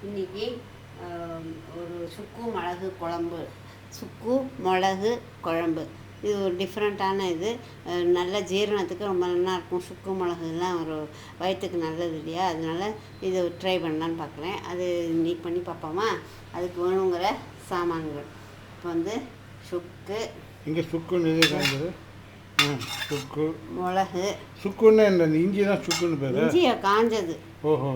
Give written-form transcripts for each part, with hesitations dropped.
இன்றைக்கி ஒரு சுக்கு மிளகு குழம்பு, சுக்கு மிளகு குழம்பு. இது ஒரு டிஃப்ரெண்ட்டான இது. நல்ல ஜீரணத்துக்கு ரொம்ப நல்லாயிருக்கும். சுக்கு மிளகுலாம் ஒரு வயிற்றுக்கு நல்லது இல்லையா, அதனால இது ட்ரை பண்ணலான்னு பார்க்குறேன். அது இன்றைக்கி பண்ணி பார்ப்போமா? அதுக்கு வேணுங்கிற சாமான்கள் இப்போ வந்து சுக்கு, இங்கே சுக்குன்னு காய்ச்சது, சுக்கு மிளகு. சுக்குன்னு இந்த இஞ்சி தான் சுக்குன்னு பேர். இஞ்சியை காஞ்சது. ஓஹோ.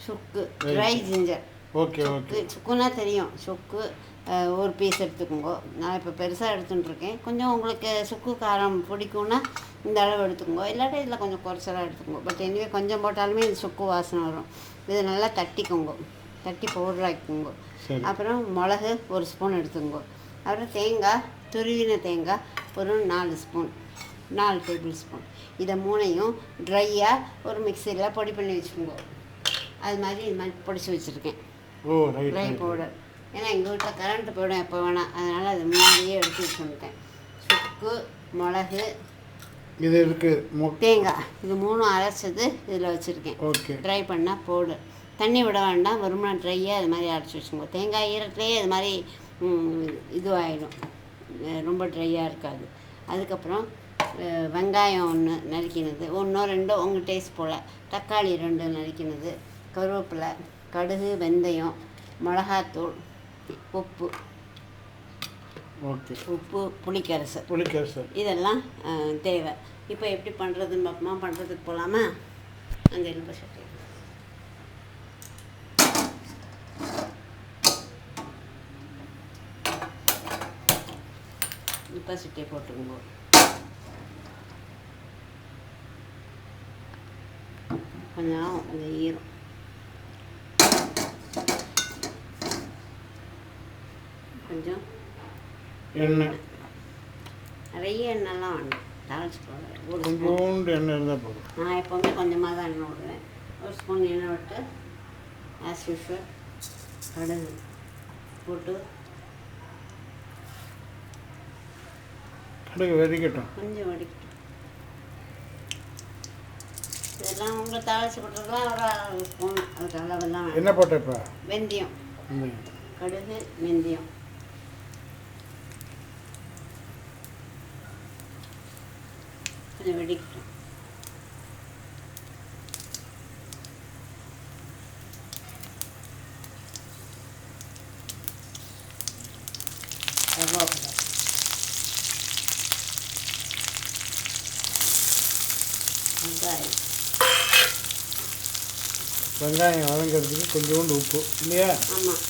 சுக்கு ட்ரை ஜிஞ்சர். Okay okay. சுக்குன்னா தெரியும். சுக்கு ஒரு பீஸ் எடுத்துக்கோங்க. நான் இப்போ பெருசாக எடுத்துட்டுருக்கேன். கொஞ்சம் உங்களுக்கு சுக்கு காரம் பிடிக்கும்னா இந்த அளவு எடுத்துக்கோங்க, இல்லாட்டி இதில் கொஞ்சம் குறைச்சலாக எடுத்துக்கோங்க. பட் எனிவே கொஞ்சம் போட்டாலுமே இது சுக்கு வாசனை வரும். இது நல்லா தட்டிக்கோங்க, தட்டி பவுடர் ஆக்கிக்கோங்க. அப்புறம் மிளகு ஒரு ஸ்பூன் எடுத்துக்கோங்க. அப்புறம் தேங்காய், துருவின தேங்காய் ஒரு 4 ஸ்பூன், 4 டேபிள் ஸ்பூன். இதை மூணையும் ட்ரையாக ஒரு மிக்சியில் பொடி பண்ணி வச்சுக்கோங்க. அது மாதிரி இது மாதிரி பொடிச்சு வச்சுருக்கேன். Dry powder. ஏன்னா எங்கள் வீட்டில் கரண்ட்டு போயிடும் எப்போ வேணால், அதனால் அது முன்னாடியே எடுத்து வச்சுருக்கேன். சுக்கு, மிளகு, இது இருக்குது, தேங்காய், இது 3 அரைச்சது இதில் வச்சுருக்கேன். ஓகே. ட்ரை பண்ணால் பவுடர். தண்ணி விட வேண்டாம், வெறுமனே ட்ரையாக அது மாதிரி அரைச்சி வச்சுக்கோங்க. தேங்காய் ஈரத்துலேயே அது மாதிரி இதுவாகிடும், ரொம்ப ட்ரையாக இருக்காது. அதுக்கப்புறம் வெங்காயம் 1 நறுக்கினது, 1 2 உங்கள் டேஸ்ட் போல். தக்காளி 2 நறுக்கினது, கருவேப்பிலை, கடுகு, வெந்தயம், மிளகாத்தூள், உப்பு, ஓகே, உப்பு, புளிக்கரசல், இதெல்லாம் தேவை. இப்போ எப்படி பண்ணுறதுன்னு பார்ப்போமா? பண்ணுறதுக்கு போகலாமா? அந்த எலும்பு சட்டி இப்போ சட்டியை போட்டுக்குங்க. கொஞ்சம் இந்த ஈரம் கொஞ்சம் எண்ணெய், நிறைய எண்ணெய்லாம் வேண்டாம், தாளிச்சுக்கோங்க. கொஞ்சோண்டு எண்ணெய் இருந்தால் போதும். நான் எப்போவுமே கொஞ்சமாக தான் எண்ணெய் விடுவேன். ஒரு ஸ்பூன் எண்ணெய் விட்டு ஆஸ் யூஷுவல் கடுகு போட்டு கடுகு வெடிக்கட்டும், கொஞ்சம் வடிக்கட்டும். இதெல்லாம் உங்களை தாளிச்சு போட்டுருக்கலாம். ஒரு ஸ்பூன் அதுக்கு அளவெல்லாம் என்ன போட்டப்ப? வெந்தயம், கடுகு, வெந்தயம். கொஞ்சம் வெடிக்கட்டும். கருவேப்பிலை, வெங்காயம் வதங்கிறதுக்கு கொஞ்சோண்டு உப்பு இல்லையா? ஆமாம்.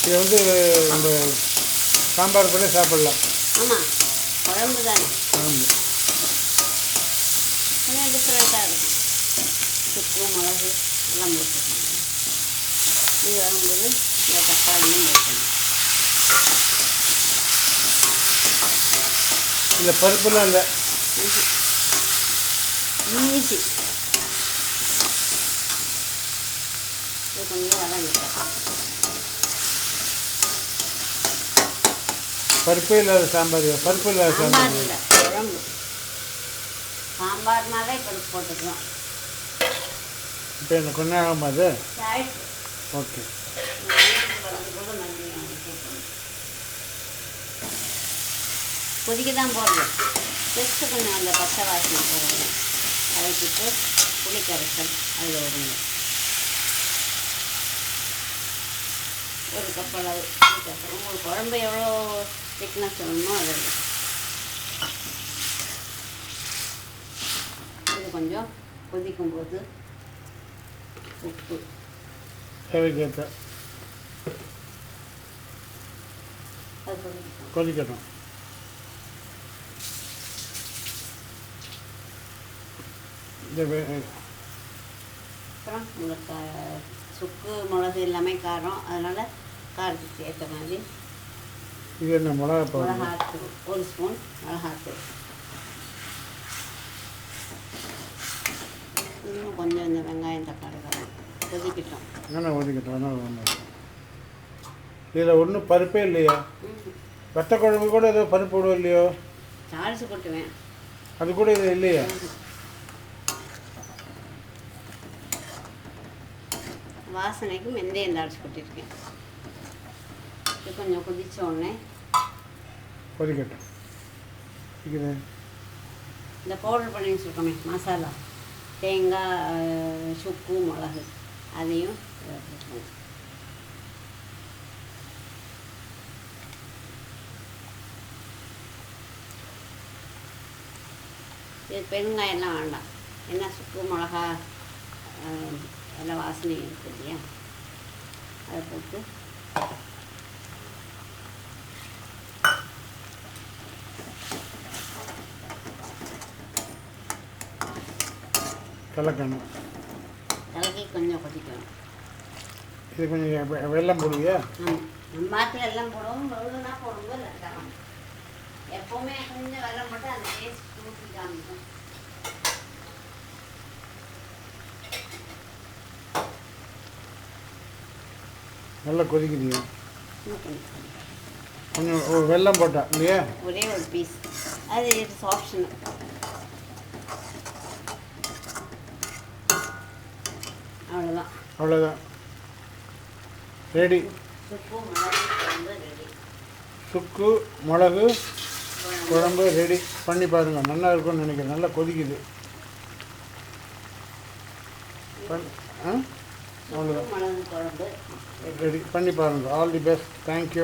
இது வந்து நம்ம சாம்பார் பண்ணி சாப்பிடலாம். ஆமாம், குழம்பு தானே. குழம்பு கொஞ்சம் டிஃப்ரெண்ட்டாக இருக்கும். சுக்கு, மிளகு எல்லாம் போட்டுக்கணும். இது வரும்போது இந்த தக்காளியும் போட்டுக்கணும். இல்லை பருப்புலாம் இல்லை, ஈஸி. இது கொஞ்சம் வதங்கிட்டேன். பருப்பே இல்லாத சாம்பார், பருப்பு இல்லாத சாம்பார் இல்லை, குழம்பு. சாம்பார்னாலே பருப்பு போட்டுக்கலாம். இப்போ என்ன கொஞ்ச நேரம் ஆகுமா அது? ஓகே. கொதிக்க தான் போடுறோம். ஜஸ்ட்டு கொஞ்சம் அந்த பச்சை வாசனை போடுறோம். அரைச்சிட்டு புளிக்கரைசல் அதில் வருங்க. ஒரு கப் அளவு புளிக்கரைசல். உங்களுக்கு குழம்பு எவ்வளோ திக்னஸ் வேணுமோ அது. இது கொஞ்சம் கொதிக்கும்போது உப்பு தேவைக்கேற்ற அது கொதிக்கட்டும். அப்புறம் உங்களுக்கு சுக்கு, மிளகு எல்லாமே காரம், அதனால் காரத்துக்கு ஏற்ற மாதிரி இது என்ன மிளகாத்தூள், 1 ஸ்பூன் மிளகாத்தூள். இன்னும் கொஞ்சம் இந்த வெங்காயம், தக்காளி காரம் கொதிக்கட்டும். என்ன ஒதுக்கிட்டோம் ஒன்று. இதில் ஒன்றும் பருப்பே இல்லையா? வத்த குழம்பு கூட ஏதோ பருப்பு போடுவோம் இல்லையோ? தாளிச்சு கொட்டுவேன். அது கூட இது இல்லையா? வாசனைக்கு வெந்தயம் தாளிச்சு கொட்டியிருக்கேன். இது கொஞ்சம் கொதிச்ச உடனே கொதிக்கட்டும். இது இந்த பவுடர் பண்ணி வச்சுருக்கோமே மசாலா, தேங்காய், சுக்கு, மிளகு, அதையும் போட்டுருக்கோம். இது பெருங்காயெல்லாம் வேண்டாம். ஏன்னா சுக்கு, மிளகா எல்லாம் வாசனை இருக்குது இல்லையா, அதை போட்டு கலக்கணும். கலக்கி கொஞ்சம் கொதிக்கணும். இது கொஞ்சம் வெல்லம் போடுவியா? ஆமாம், நம்ம பாட்டில் எல்லாம் போடுவோம். வெள்ளம்னா போடும்போது இருக்கலாம். எப்போவுமே கொஞ்சம் வெல்லம் போட்டு அந்த டேஸ்ட் தூக்கி காமிக்கும். நல்லா கொதிக்குதியா? கொஞ்சம் கொஞ்சம் வெல்லம் போட்டா இல்லையா? ஒரே ஒரு பீஸ், அது இட்ஸ் ஆப்ஷனல். அவ்வளோதான். அவ்வளோதான், ரெடி. சுக்கு மிளகு குழம்பு ரெடி. சுக்கு மிளகு குழம்பு ரெடி. பண்ணி பாருங்கள், நல்லா இருக்கும்னு நினைக்கிறேன். நல்லா கொதிக்குது. அவ்வளோதான், மிளகு குழம்பு ரெடி. பண்ணி பாருங்கள். All the best. தேங்க்யூ.